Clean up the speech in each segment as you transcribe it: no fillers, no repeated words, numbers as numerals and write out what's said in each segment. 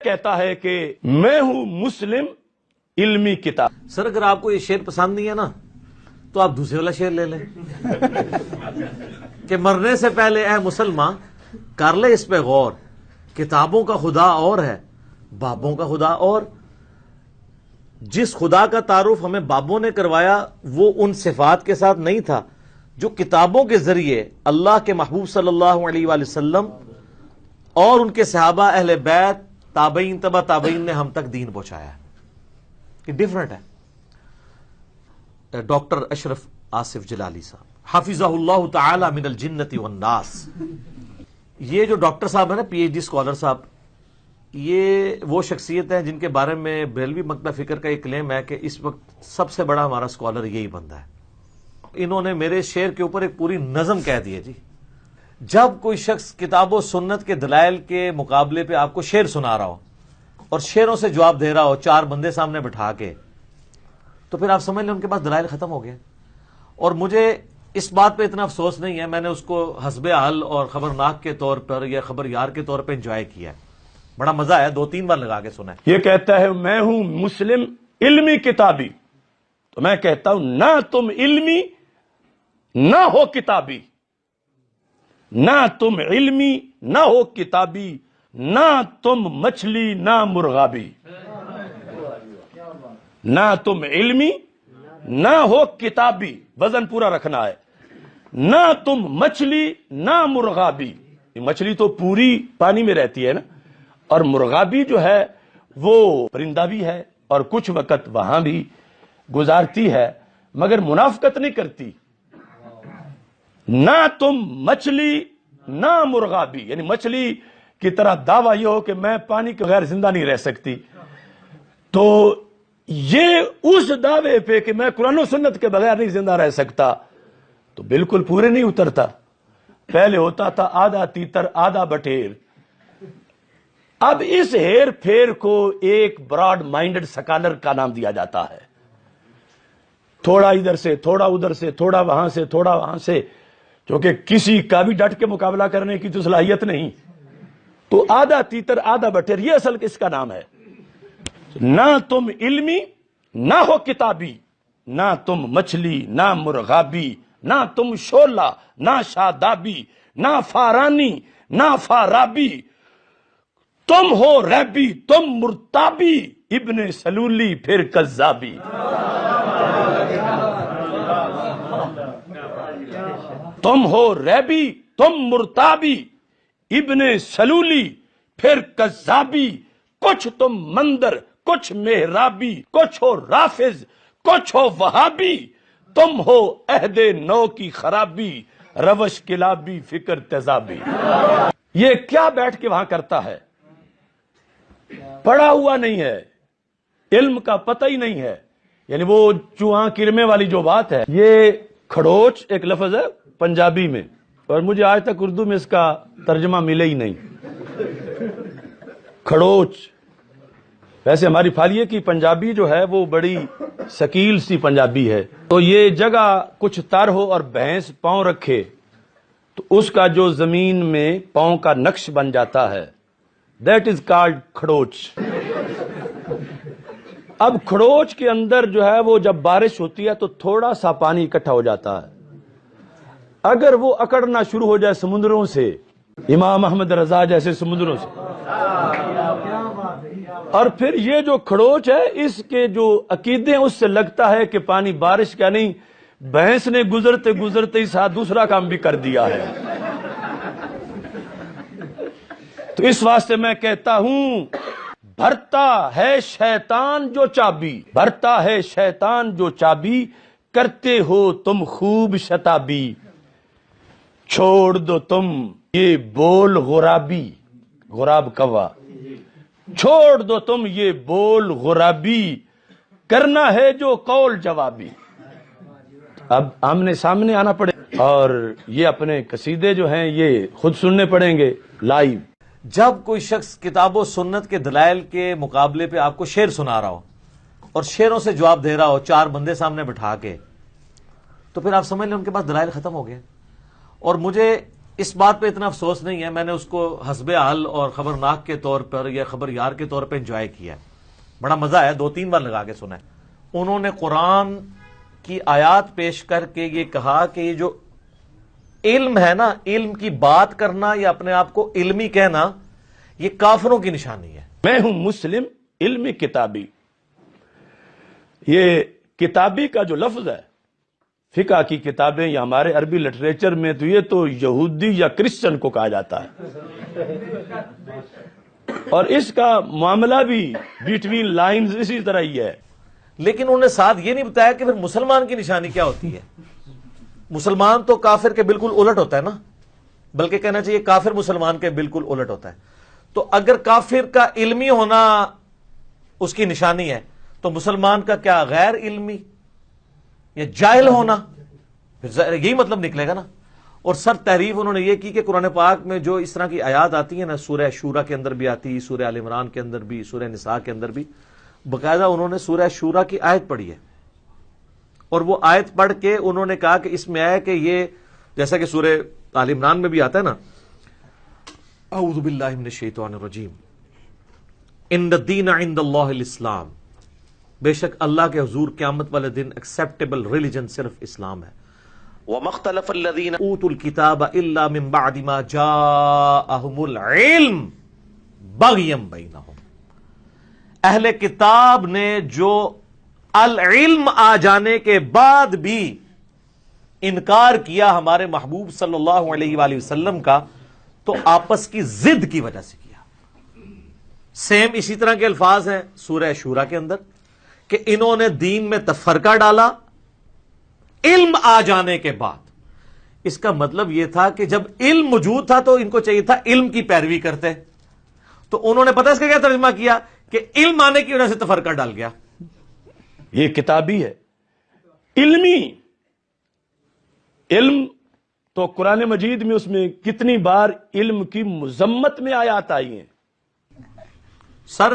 کہتا ہے کہ میں ہوں مسلم علمی کتاب. سر اگر آپ کو یہ شعر پسند نہیں ہے نا تو آپ دوسرے والا شعر لے لیں کہ مرنے سے پہلے اے مسلمان کر لے اس پہ غور، کتابوں کا خدا اور ہے بابوں کا خدا اور. جس خدا کا تعارف ہمیں بابوں نے کروایا وہ ان صفات کے ساتھ نہیں تھا جو کتابوں کے ذریعے اللہ کے محبوب صلی اللہ علیہ وآلہ وسلم اور ان کے صحابہ اہل بیت تابعین تبع تابعین نے ہم تک دین پہنچایا ہے. یہ ڈفرنٹ ہے. ڈاکٹر اشرف آصف جلالی صاحب حافظہ اللہ تعالی من الجنت والناس، یہ جو ڈاکٹر صاحب ہیں نا پی ایچ ڈی اسکالر صاحب، یہ وہ شخصیت ہیں جن کے بارے میں بریلوی مکتب فکر کا یہ کلیم ہے کہ اس وقت سب سے بڑا ہمارا اسکالر یہی بندہ ہے. انہوں نے میرے شعر کے اوپر ایک پوری نظم کہہ دی ہے جی. جب کوئی شخص کتاب و سنت کے دلائل کے مقابلے پہ آپ کو شعر سنا رہا ہو اور شعروں سے جواب دے رہا ہو چار بندے سامنے بٹھا کے، تو پھر آپ سمجھ لیں ان کے پاس دلائل ختم ہو گئے. اور مجھے اس بات پہ اتنا افسوس نہیں ہے، میں نے اس کو حسب حل اور خبرناک کے طور پر یا خبر یار کے طور پہ انجوائے کیا ہے. بڑا مزہ ہے، 2-3 بار لگا کے سنا ہے. یہ کہتا ہے میں ہوں مسلم علمی کتابی، تو میں کہتا ہوں نہ تم علمی نہ ہو کتابی، نہ تم علمی نہ ہو کتابی، نہ تم مچھلی نہ مرغابی. نہ تم علمی نہ ہو کتابی، وزن پورا رکھنا ہے. نہ تم مچھلی نہ مرغابی، مچھلی تو پوری پانی میں رہتی ہے نا، اور مرغابی جو ہے وہ پرندہ بھی ہے اور کچھ وقت وہاں بھی گزارتی ہے مگر منافقت نہیں کرتی. نہ تم مچھلی نہ مرغابی، یعنی مچھلی کی طرح دعویٰ یہ ہو کہ میں پانی کے بغیر زندہ نہیں رہ سکتی، تو یہ اس دعوے پہ کہ میں قرآن و سنت کے بغیر نہیں زندہ رہ سکتا تو بالکل پورے نہیں اترتا. پہلے ہوتا تھا آدھا تیتر آدھا بٹیر، اب اس ہیر پھیر کو ایک براڈ مائنڈڈ سکالر کا نام دیا جاتا ہے. تھوڑا ادھر سے تھوڑا ادھر سے تھوڑا وہاں سے تھوڑا وہاں سے، کیونکہ کسی کا بھی ڈٹ کے مقابلہ کرنے کی تو صلاحیت نہیں، تو آدھا تیتر آدھا بٹیر یہ اصل اس کا نام ہے. نہ تم علمی نہ ہو کتابی، نہ تم مچھلی نہ مرغابی، نہ تم شعلہ نہ شادابی، نہ فارانی نہ فارابی، تم ہو ریبی تم مرتابی، ابن سلولی پھر کذابی. تم ہو ریبی تم مرتابی، ابن سلولی پھر کذابی، کچھ تم مندر کچھ محرابی، کچھ ہو رافض کچھ ہو وہابی، تم ہو عہد نو کی خرابی، روش کلابی فکر تیزابی. یہ کیا بیٹھ کے وہاں کرتا ہے؟ پڑھا ہوا نہیں ہے، علم کا پتہ ہی نہیں ہے. یعنی وہ چوہاں کرمے والی جو بات ہے، یہ کھڑوچ ایک لفظ ہے پنجابی میں، اور مجھے آج تک اردو میں اس کا ترجمہ ملے ہی نہیں. کھڑوچ، ویسے ہماری فالیے کی پنجابی جو ہے وہ بڑی سکیل سی پنجابی ہے. تو یہ جگہ کچھ تر ہو اور بھینس پاؤں رکھے تو اس کا جو زمین میں پاؤں کا نقش بن جاتا ہے، دیٹ از کالڈ کھڑوچ. اب کھڑوچ کے اندر جو ہے وہ جب بارش ہوتی ہے تو تھوڑا سا پانی اکٹھا ہو جاتا ہے. اگر وہ اکڑنا شروع ہو جائے سمندروں سے، امام احمد رضا جیسے سمندروں سے، اور پھر یہ جو کھڑوچ ہے اس کے جو عقیدے اس سے لگتا ہے کہ پانی بارش کا نہیں، بھینس نے گزرتے گزرتے ہی ساتھ دوسرا کام بھی کر دیا ہے. تو اس واسطے میں کہتا ہوں بھرتا ہے شیطان جو چابی، بھرتا ہے شیطان جو چابی، کرتے ہو تم خوب شتابی، چھوڑ دو تم یہ بول غرابی، غراب کوا، چھوڑ دو تم یہ بول غرابی، کرنا ہے جو قول جوابی. اب آمنے سامنے آنا پڑے اور یہ اپنے قصیدے جو ہیں یہ خود سننے پڑیں گے لائیو. جب کوئی شخص کتاب و سنت کے دلائل کے مقابلے پہ آپ کو شعر سنا رہا ہو اور شعروں سے جواب دے رہا ہو چار بندے سامنے بٹھا کے، تو پھر آپ سمجھ لیں ان کے پاس دلائل ختم ہو گئے. اور مجھے اس بات پہ اتنا افسوس نہیں ہے، میں نے اس کو حسب حال اور خبرناک کے طور پر یا خبر یار کے طور پہ انجوائے کیا ہے، بڑا مزہ ہے، 2-3 بار لگا کے سنا ہے۔ انہوں نے قرآن کی آیات پیش کر کے یہ کہا کہ یہ جو علم ہے نا، علم کی بات کرنا یا اپنے آپ کو علمی کہنا، یہ کافروں کی نشانی ہے۔ میں ہوں مسلم علمی کتابی، یہ کتابی کا جو لفظ ہے فقہ کی کتابیں یا ہمارے عربی لٹریچر میں تو یہ تو یہودی یا کرسچن کو کہا جاتا ہے، اور اس کا معاملہ بھی بٹوین لائنز اسی طرح ہی ہے۔ لیکن انہوں نے ساتھ یہ نہیں بتایا کہ پھر مسلمان کی نشانی کیا ہوتی ہے۔ مسلمان تو کافر کے بالکل الٹ ہوتا ہے نا، بلکہ کہنا چاہیے کافر مسلمان کے بالکل الٹ ہوتا ہے۔ تو اگر کافر کا علمی ہونا اس کی نشانی ہے تو مسلمان کا کیا غیر علمی یا جاہل ہونا؟ پھر یہی مطلب نکلے گا نا۔ اور سر تحریف انہوں نے یہ کی کہ قرآن پاک میں جو اس طرح کی آیات آتی ہیں نا، سورہ شورا کے اندر بھی آتی، سورہ آل عمران کے اندر بھی، سورہ نساء کے اندر بھی، باقاعدہ انہوں نے سورہ شورا کی آیت پڑھی ہے، اور وہ آیت پڑھ کے انہوں نے کہا کہ اس میں آیا کہ یہ جیسا کہ سورہ آل عمران میں بھی آتا ہے نا، اعوذ باللہ من الشیطان الرجیم، ان الدین عند اللہ الاسلام، بے شک اللہ کے حضور قیامت والے دن ایکسیپٹیبل ریلیجن صرف اسلام ہے۔ وَمَا اخْتَلَفَ الَّذِينَ أُوتُوا الْكِتَابَ إِلَّا مِن بَعْدِ مَا جَاءَهُمُ الْعِلْمُ بَغْيًا بَيْنَهُمْ، اہل کتاب نے جو العلم آ جانے کے بعد بھی انکار کیا ہمارے محبوب صلی اللہ علیہ وآلہ وسلم کا، تو آپس کی ضد کی وجہ سے کیا۔ سیم اسی طرح کے الفاظ ہیں سورہ شورا کے اندر کہ انہوں نے دین میں تفرقہ ڈالا علم آ جانے کے بعد۔ اس کا مطلب یہ تھا کہ جب علم موجود تھا تو ان کو چاہیے تھا علم کی پیروی کرتے، تو انہوں نے پتہ اس کا کیا ترجمہ کیا کہ علم آنے کی وجہ سے تفرقہ ڈال گیا۔ یہ کتابی ہے، علمی علم تو قرآن مجید میں اس میں کتنی بار علم کی مذمت میں آیات آئی ہیں۔ سر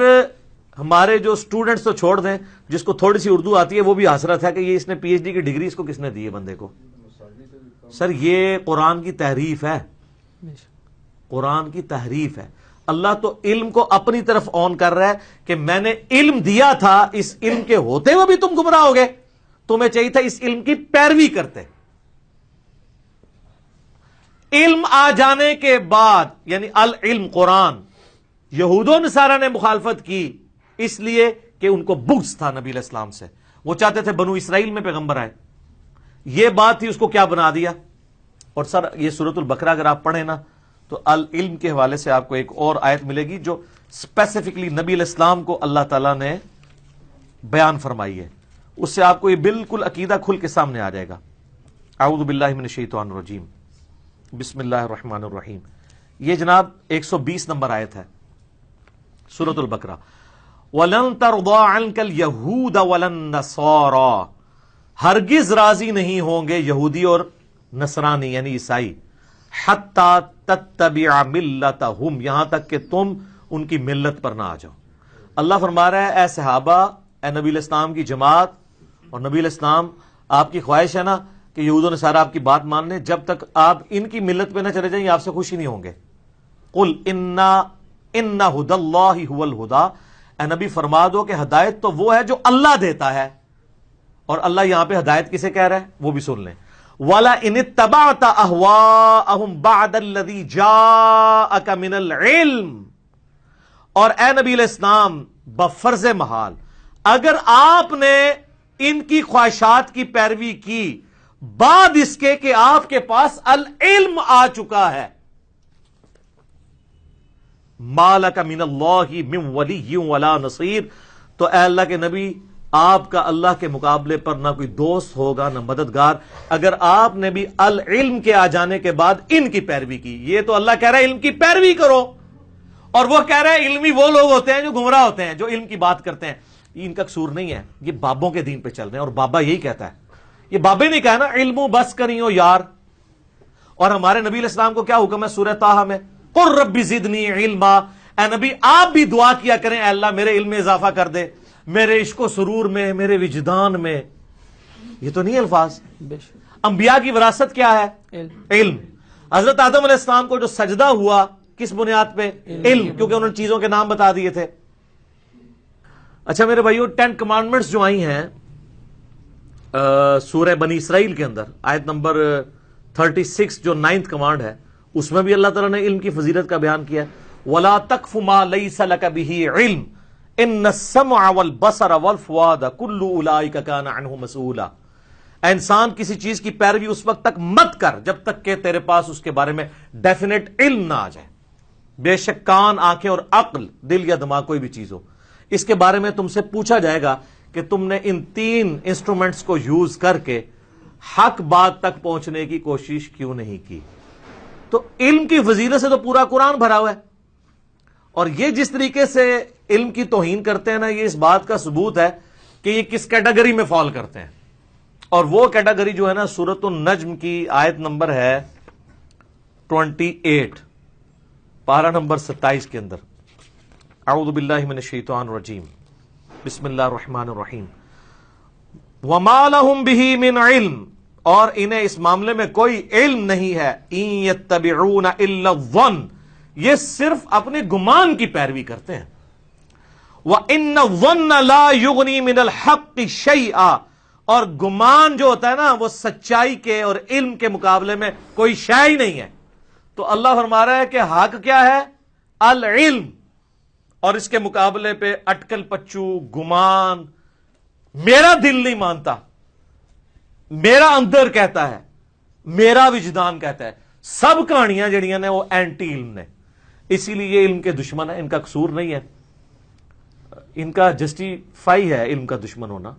ہمارے جو سٹوڈنٹس تو چھوڑ دیں، جس کو تھوڑی سی اردو آتی ہے وہ بھی حسرت ہے کہ یہ اس نے پی ایچ ڈی کی ڈگری اس کو کس نے دی ہے بندے کو۔ سر یہ قرآن کی تحریف ہے، قرآن کی تحریف ہے۔ اللہ تو علم کو اپنی طرف آن کر رہا ہے کہ میں نے علم دیا تھا، اس علم کے ہوتے ہوئے بھی تم گمراہ ہو گئے، تمہیں چاہیے تھا اس علم کی پیروی کرتے۔ علم آ جانے کے بعد یعنی العلم قرآن، یہود و نصارہ نے مخالفت کی اس لیے کہ ان کو بغض تھا نبی علیہ السلام سے، وہ چاہتے تھے بنو اسرائیل میں پیغمبر آئے، یہ بات تھی، اس کو کیا بنا دیا۔ اور سر یہ سورۃ البقرہ اگر آپ پڑھیں نا تو العلم کے حوالے سے آپ کو ایک اور آیت ملے گی جو اسپیسیفکلی نبی علیہ السلام کو اللہ تعالیٰ نے بیان فرمائی ہے، اس سے آپ کو یہ بالکل عقیدہ کھل کے سامنے آ جائے گا۔ اعوذ باللہ من الشیطان الرجیم، بسم اللہ الرحمن الرحیم۔ یہ جناب 120 نمبر آیت ہے سورۃ البقرہ۔ وَلَن تَرْضَىٰ عَنْكَ الْيَهُودَ وَلَا النَّصَارَىٰ، ہرگز راضی نہیں ہوں گے یہودی اور نصرانی یعنی عیسائی، حَتَّىٰ تَتَّبِعَ مِلَّتَهُمْ، یہاں تک کہ تم ان کی ملت پر نہ آ جاؤ۔ اللہ فرما رہا ہے اے صحابہ، اے نبی علیہ السلام کی جماعت، اور نبی علیہ السلام آپ کی خواہش ہے نا کہ یہود و نصارہ آپ کی بات مان لیں، جب تک آپ ان کی ملت پہ نہ چلے جائیں آپ سے خوش ہی نہیں ہوں گے۔ قُلْ إِنَّ هُدَى اللَّهِ هُوَ الْهُدَىٰ، اے نبی فرما دو کہ ہدایت تو وہ ہے جو اللہ دیتا ہے، اور اللہ یہاں پہ ہدایت کسے کہہ رہا ہے وہ بھی سن لیں۔ وَلَئِنِ اتَّبَعْتَ أَهْوَاءَهُمْ بَعْدَ الَّذِي جَاءَكَ مِنَ الْعِلْمِ، اور اے نبی علیہ السلام بفرض محال اگر آپ نے ان کی خواہشات کی پیروی کی بعد اس کے کہ آپ کے پاس العلم آ چکا ہے، مالک من اللہ من ولی ولا نصیر، تو اے اللہ کے نبی آپ کا اللہ کے مقابلے پر نہ کوئی دوست ہوگا نہ مددگار، اگر آپ نے بھی العلم کے آ جانے کے بعد ان کی پیروی کی۔ یہ تو اللہ کہہ رہا ہے علم کی پیروی کرو، اور وہ کہہ رہا ہے علمی وہ لوگ ہوتے ہیں جو گمراہ ہوتے ہیں، جو علم کی بات کرتے ہیں۔ یہ ان کا قصور نہیں ہے، یہ بابوں کے دین پہ چل رہے ہیں، اور بابا یہی کہتا ہے، یہ بابے نہیں کہا نا علم بس کریو یار۔ اور ہمارے نبی علیہ السلام کو کیا حکم ہے سورہ طٰہٰ میں، قُل رب زدنی علما، اے نبی آپ بھی دعا کیا کریں اے اللہ میرے علم میں اضافہ کر دے، میرے عشق و سرور میں، میرے وجدان میں۔ یہ تو نہیں الفاظ۔ انبیاء کی وراثت کیا ہے؟ علم۔ حضرت آدم علیہ السلام کو جو سجدہ ہوا کس بنیاد پہ؟ علم، کیونکہ انہوں نے چیزوں کے نام بتا دیے تھے. اچھا میرے بھائیو، 10 کمانڈمنٹس جو آئی ہیں سورہ بنی اسرائیل کے اندر، آیت نمبر 36 جو 9th کمانڈ ہے، اس میں بھی اللہ تعالیٰ نے علم کی فضیلت کا بیان کیا ہے. وَلَا تَقْفُ مَا لَيْسَ لَكَ بِهِ عِلْمٌ إِنَّ السَّمْعَ وَالْبَصَرَ وَالْفُؤَادَ كُلُّ أُولَٰئِكَ كَانَ عَنْهُ مَسْئُولًا. اے انسان کسی چیز کی پیروی اس وقت تک مت کر جب تک کہ تیرے پاس اس کے بارے میں ڈیفینیٹ علم نہ آ جائے. بے شک کان، آنکھیں اور عقل، دل یا دماغ کوئی بھی چیز ہو، اس کے بارے میں تم سے پوچھا جائے گا کہ تم نے ان 3 انسٹرومنٹس کو یوز کر کے حق بات تک پہنچنے کی کوشش کیوں نہیں کی. تو علم کی فضیلت سے تو پورا قرآن بھرا ہوا ہے، اور یہ جس طریقے سے علم کی توہین کرتے ہیں نا، یہ اس بات کا ثبوت ہے کہ یہ کس کیٹیگری میں فال کرتے ہیں. اور وہ کیٹیگری جو ہے نا، سورۃ النجم کی آیت نمبر ہے 28، پارہ نمبر 27 کے اندر. اعوذ باللہ من الشیطان الرجیم، بسم اللہ الرحمن الرحیم. وما لهم به من علم، اور انہیں اس معاملے میں کوئی علم نہیں ہے. ان یتبعون الا الظن، یہ صرف اپنے گمان کی پیروی کرتے ہیں. وان الظن لا یغنی من الحق شیئا، اور گمان جو ہوتا ہے نا وہ سچائی کے اور علم کے مقابلے میں کوئی شے ہی نہیں ہے. تو اللہ فرما رہا ہے کہ حق کیا ہے؟ العلم. اور اس کے مقابلے پہ اٹکل پچو، گمان، میرا دل نہیں مانتا، میرا اندر کہتا ہے، میرا وجدان کہتا ہے، سب کہانیاں جڑیاں نے وہ اینٹی علم نے. اسی لیے یہ علم کے دشمن ہیں، ان کا قصور نہیں ہے، ان کا جسٹیفائی ہے علم کا دشمن ہونا،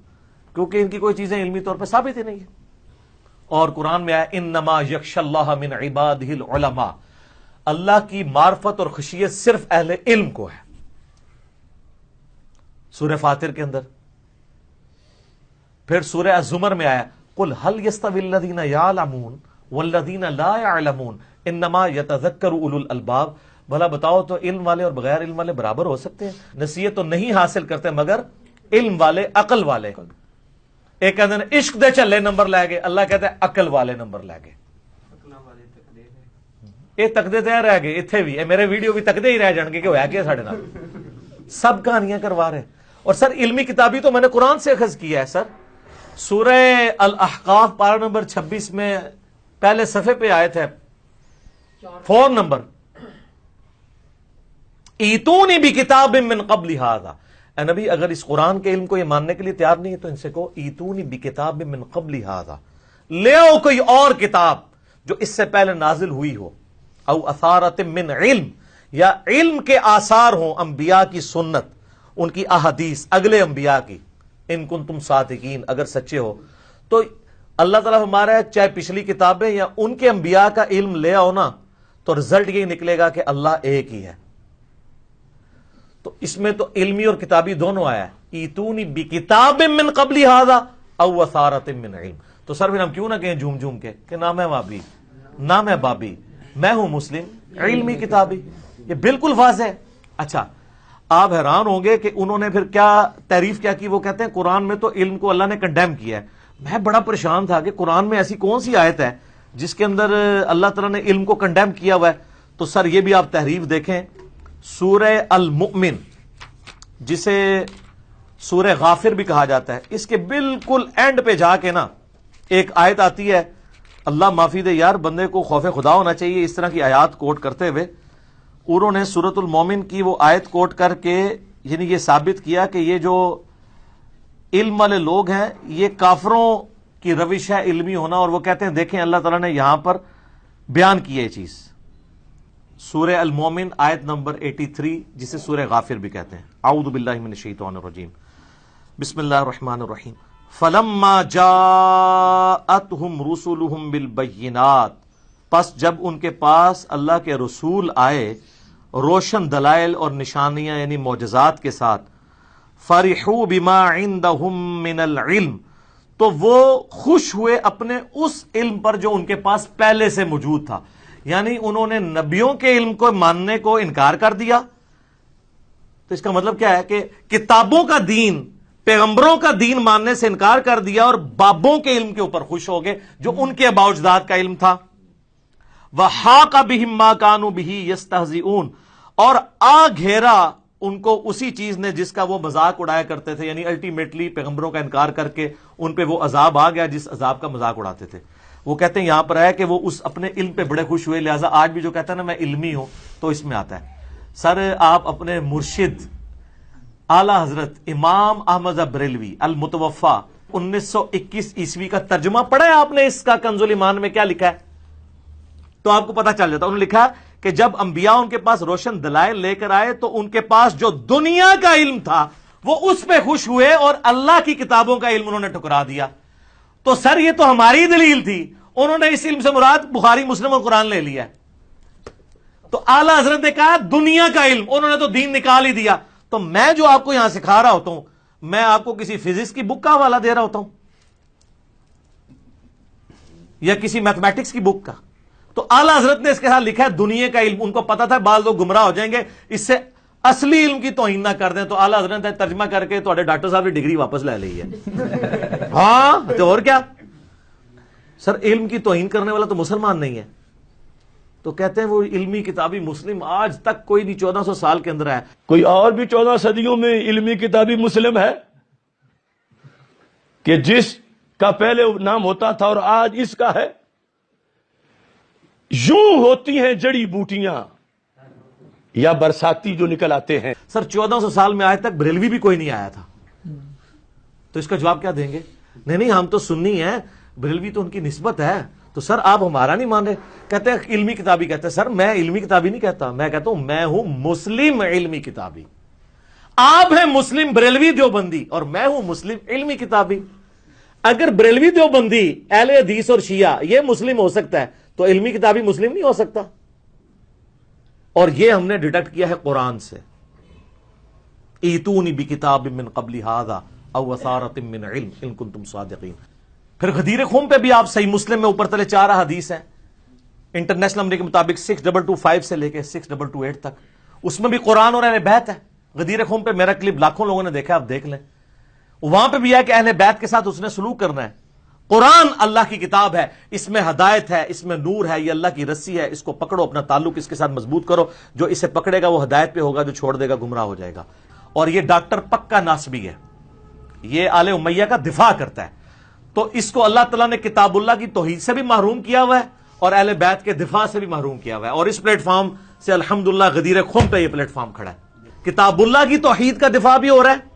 کیونکہ ان کی کوئی چیزیں علمی طور پہ ثابت ہی نہیں ہے. اور قرآن میں آیا انما یخشی اللہ من عبادہ العلماء، اللہ کی معرفت اور خشیت صرف اہل علم کو ہے. سورہ فاطر کے اندر. پھر سورہ الزمر میں آیا قل هل يستوي الذين يعلمون والذين لا يعلمون انما يتذكر اولو الالباب. بھلا بتاؤ تو علم والے اور بغیر علم والے برابر ہو سکتے ہیں؟ نصیحت تو نہیں حاصل کرتے مگر علم والے، عقل والے. ایک کہتے ہیں عشق دے چلے نمبر لے گئے، اللہ کہتا ہے عقل والے نمبر لے گئے. یہ تکدے تے رہ گئے، اتنے بھی میرے ویڈیو بھی تکدے ہی رہ جان گے کہ ہویا کیا ساڈے نال. سب کہانیاں کروا رہے ہیں. اور سر علمی کتابی تو میں نے قرآن سے اخذ کیا ہے سر. سورہ الاحقاف پارہ نمبر 26 میں پہلے صفحے پہ آئے تھے 4 نمبر، ایتونی بکتاب من قبل ھذا. اے نبی اگر اس قرآن کے علم کو یہ ماننے کے لیے تیار نہیں ہے تو ان سے کہو ایتونی بکتاب من قبل ھذا، لے آؤ کوئی اور کتاب جو اس سے پہلے نازل ہوئی ہو. او اثارۃ من علم، یا علم کے آثار ہوں، انبیاء کی سنت، ان کی احادیث، اگلے انبیاء کی، ان کنتم صادقین، اگر سچے ہو. تو اللہ تعالیٰ ہمارا ہے چاہے پچھلی کتابیں یا ان کے انبیاء کا علم لے آؤ نا، تو رزلٹ یہ نکلے گا کہ اللہ ایک ہی ہے. تو اس میں تو علمی اور کتابی دونوں آیا ہے. ایتونی بکتاب من قبل ھذا او اثارۃ من علم. تو سر پھر ہم کیوں نہ کہیں جھوم جھوم کے کہ نہ میں وابی، نہ میں بابی، میں ہوں مسلم، علمی کتابی. یہ بالکل واضح ہے. اچھا آپ حیران ہوں گے کہ انہوں نے پھر کیا تعریف کیا کی. وہ کہتے ہیں قرآن میں تو علم کو اللہ نے کنڈیم کیا ہے. میں بڑا پریشان تھا کہ قرآن میں ایسی کون سی آیت ہے جس کے اندر اللہ تعالیٰ نے علم کو کنڈیم کیا ہوا ہے. تو سر یہ بھی آپ تحریف دیکھیں، سورہ المؤمن جسے سورہ غافر بھی کہا جاتا ہے، اس کے بالکل اینڈ پہ جا کے نا ایک آیت آتی ہے. اللہ معافی دے یار، بندے کو خوف خدا ہونا چاہیے اس طرح کی آیات کوٹ کرتے ہوئے. انہوں نے سورۃ المومن کی وہ آیت کوٹ کر کے یعنی یہ ثابت کیا کہ یہ جو علم والے لوگ ہیں یہ کافروں کی روش ہے علمی ہونا. اور وہ کہتے ہیں دیکھیں اللہ تعالیٰ نے یہاں پر بیان کی یہ چیز. سورہ المومن آیت نمبر 83 جسے سورہ غافر بھی کہتے ہیں. اعوذ باللہ من الشیطان الرجیم، بسم اللہ الرحمن الرحیم. فلما جاءتهم رسلهم بالبینات، پس جب ان کے پاس اللہ کے رسول آئے روشن دلائل اور نشانیاں یعنی معجزات کے ساتھ، فرحوا بما عندهم من العلم، تو وہ خوش ہوئے اپنے اس علم پر جو ان کے پاس پہلے سے موجود تھا. یعنی انہوں نے نبیوں کے علم کو ماننے کو انکار کر دیا. تو اس کا مطلب کیا ہے کہ کتابوں کا دین، پیغمبروں کا دین ماننے سے انکار کر دیا اور بابوں کے علم کے اوپر خوش ہو گئے جو ان کے آباء و اجداد کا علم تھا. وحاق بہم ما کانوا بہ یستہزئون، اور آ گھیرا ان کو اسی چیز نے جس کا وہ مذاق اڑایا کرتے تھے، یعنی الٹیمیٹلی پیغمبروں کا انکار کر کے ان پہ وہ عذاب آ گیا جس عذاب کا مذاق اڑاتے تھے۔ وہ کہتے ہیں یہاں پر ہے کہ وہ اس اپنے علم پہ بڑے خوش ہوئے، لہٰذا آج بھی جو کہتا ہے نا میں علمی ہوں، تو اس میں آتا ہے۔ سر آپ اپنے مرشد اعلی حضرت امام احمد بریلوی المتوفا 1921 عیسوی کا ترجمہ پڑھا ہے آپ نے اس کا؟ کنز الایمان میں کیا لکھا ہے تو آپ کو پتا چل جاتا۔ انہوں نے لکھا کہ جب انبیاء ان کے پاس روشن دلائل لے کر آئے تو ان کے پاس جو دنیا کا علم تھا وہ اس پہ خوش ہوئے اور اللہ کی کتابوں کا علم انہوں نے ٹھکرا دیا۔ تو سر یہ تو ہماری دلیل تھی، انہوں نے اس علم سے مراد بخاری مسلم اور قرآن لے لیا۔ تو اعلی حضرت نے کہا دنیا کا علم، انہوں نے تو دین نکال ہی دیا۔ تو میں جو آپ کو یہاں سکھا رہا ہوتا ہوں، میں آپ کو کسی فزکس کی بک کا حوالہ دے رہا ہوتا ہوں یا کسی میتھمیٹکس کی بک کا؟ تو اعلی حضرت نے اس کے ساتھ لکھا ہے دنیا کا علم۔ ان کو پتا تھا بعض لوگ گمراہ ہو جائیں گے، اس سے اصلی علم کی توہین نہ کر دیں، تو اعلی حضرت نے ترجمہ کر کے تو ڈاکٹر صاحب کی ڈگری واپس لے لی ہے۔ ہاں تو اور کیا سر، علم کی توہین کرنے والا تو مسلمان نہیں ہے۔ تو کہتے ہیں وہ علمی کتابی مسلم آج تک کوئی نہیں 1400 سال کے اندر ہے۔ کوئی اور بھی 14 صدیوں میں علمی کتابی مسلم ہے کہ جس کا پہلے نام ہوتا تھا اور آج اس کا ہے؟ یوں ہوتی ہیں جڑی بوٹیاں یا برساتی جو نکل آتے ہیں۔ سر 1400 سال میں آج تک بریلوی بھی کوئی نہیں آیا تھا، تو اس کا جواب کیا دیں گے؟ نہیں ہم تو سنی ہیں، بریلوی تو ان کی نسبت ہے۔ تو سر آپ ہمارا نہیں مان رہے، کہتے ہیں علمی کتابی، کہتے ہیں سر میں علمی کتابی نہیں کہتا، میں کہتا ہوں میں ہوں مسلم علمی کتابی۔ آپ ہیں مسلم بریلوی دیوبندی اور میں ہوں مسلم علمی کتابی۔ اگر بریلوی دیوبندی اہل حدیث اور شیعہ یہ مسلم ہو سکتا ہے تو علمی کتابی مسلم نہیں ہو سکتا۔ اور یہ ہم نے ڈیٹیکٹ کیا ہے قرآن سے۔ ایتونی بکتاب من قبل ھذا او اثارۃ من علم ان کنتم صادقین۔ پھر غدیر خم پہ بھی آپ صحیح مسلم میں اوپر تلے 4 حدیث ہیں انٹرنیشنل نمبر کے مطابق 6225 سے لے کے 6228 تک، اس میں بھی قرآن اور اہل بیت ہے۔ غدیر خم پہ میرا کلپ لاکھوں لوگوں نے دیکھا، آپ دیکھ لیں، وہاں پہ بھی ہے کہ اہل بیت کے ساتھ اس نے سلوک کرنا ہے۔ قرآن اللہ کی کتاب ہے، اس میں ہدایت ہے، اس میں نور ہے، یہ اللہ کی رسی ہے، اس کو پکڑو، اپنا تعلق اس کے ساتھ مضبوط کرو، جو اسے پکڑے گا وہ ہدایت پہ ہوگا، جو چھوڑ دے گا گمراہ ہو جائے گا۔ اور یہ ڈاکٹر پکا ناسبی ہے، یہ آل امیہ کا دفاع کرتا ہے، تو اس کو اللہ تعالیٰ نے کتاب اللہ کی توحید سے بھی محروم کیا ہوا ہے اور اہل بیت کے دفاع سے بھی محروم کیا ہوا ہے۔ اور اس پلیٹ فارم سے الحمدللہ غدیر خم پہ یہ پلیٹ فارم کھڑا ہے، کتاب اللہ کی توحید کا دفاع بھی ہو رہا ہے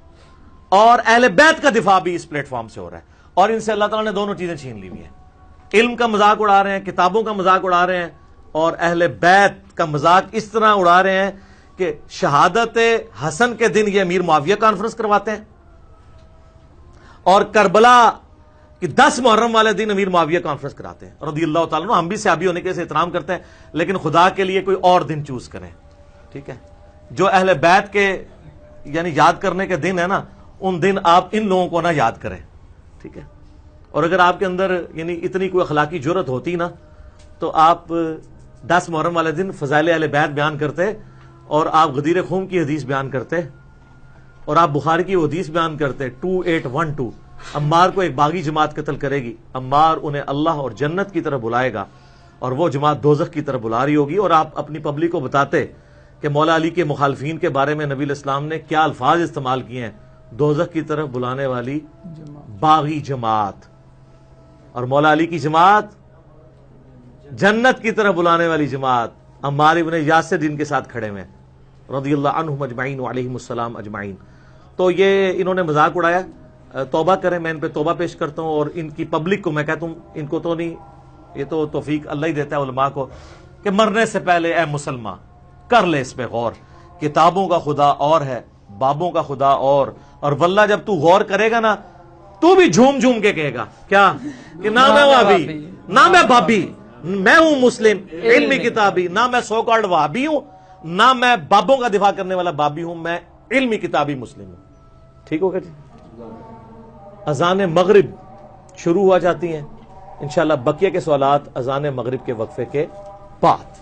اور اہل بیت کا دفاع بھی اس پلیٹ فارم سے ہو رہا ہے، اور ان سے اللہ تعالیٰ نے دونوں چیزیں چھین لی ہوئی ہیں۔ علم کا مذاق اڑا رہے ہیں، کتابوں کا مذاق اڑا رہے ہیں، اور اہل بیت کا مذاق اس طرح اڑا رہے ہیں کہ شہادت حسن کے دن یہ امیر معاویہ کانفرنس کرواتے ہیں، اور کربلا کہ 10 محرم والے دن امیر معاویہ کانفرنس کراتے ہیں رضی اللہ تعالیٰ عنہ۔ ہم بھی صحابی ہونے کے سے احترام کرتے ہیں، لیکن خدا کے لیے کوئی اور دن چوز کریں، ٹھیک ہے؟ جو اہل بیت کے یعنی یاد کرنے کے دن ہے نا، ان دن آپ ان لوگوں کو نہ یاد کریں، ٹھیک ہے؟ اور اگر آپ کے اندر یعنی اتنی کوئی اخلاقی جرت ہوتی نا تو آپ 10 محرم والے دن فضائل اہل بیت بیان کرتے، اور آپ غدیر خم کی حدیث بیان کرتے، اور آپ بخاری کی حدیث بیان کرتے 2812 عمار کو ایک باغی جماعت قتل کرے گی، عمار انہیں اللہ اور جنت کی طرف بلائے گا اور وہ جماعت دوزخ کی طرف بلا رہی ہوگی، اور آپ اپنی پبلک کو بتاتے کہ مولا علی کے مخالفین کے بارے میں نبی الاسلام نے کیا الفاظ استعمال کیے ہیں، دوزخ کی طرف بلانے والی باغی جماعت، اور مولا علی کی جماعت جنت کی طرف بلانے والی جماعت عمار ابن یاسر جن کے ساتھ کھڑے ہوئے رضی اللہ عنہم اجمعین وعلیہم السلام اجمعین۔ تو یہ انہوں نے مذاق اڑایا، توبہ کریں، میں ان پہ توبہ پیش کرتا ہوں، اور ان کی پبلک کو میں کہتا ہوں، ان کو تو نہیں، یہ تو توفیق اللہ ہی دیتا ہے علماء کو، کہ مرنے سے پہلے اے مسلمان کر لے اس پہ غور، کتابوں کا خدا اور ہے، بابوں کا خدا اور واللہ جب تو غور کرے گا نا تو بھی جھوم جھوم کے کہے گا کیا کہ نہ میں وہابی نہ میں بابی، میں ہوں مسلم علمی کتابی، نہ میں سو کالڈ وہابی ہوں، نہ میں بابوں کا دفاع کرنے والا بابی ہوں، میں علمی کتابی مسلم ہوں۔ ٹھیک ہوگا جی؟ اذان مغرب شروع ہوا جاتی ہیں انشاءاللہ، بقیہ کے سوالات اذان مغرب کے وقفے کے بعد۔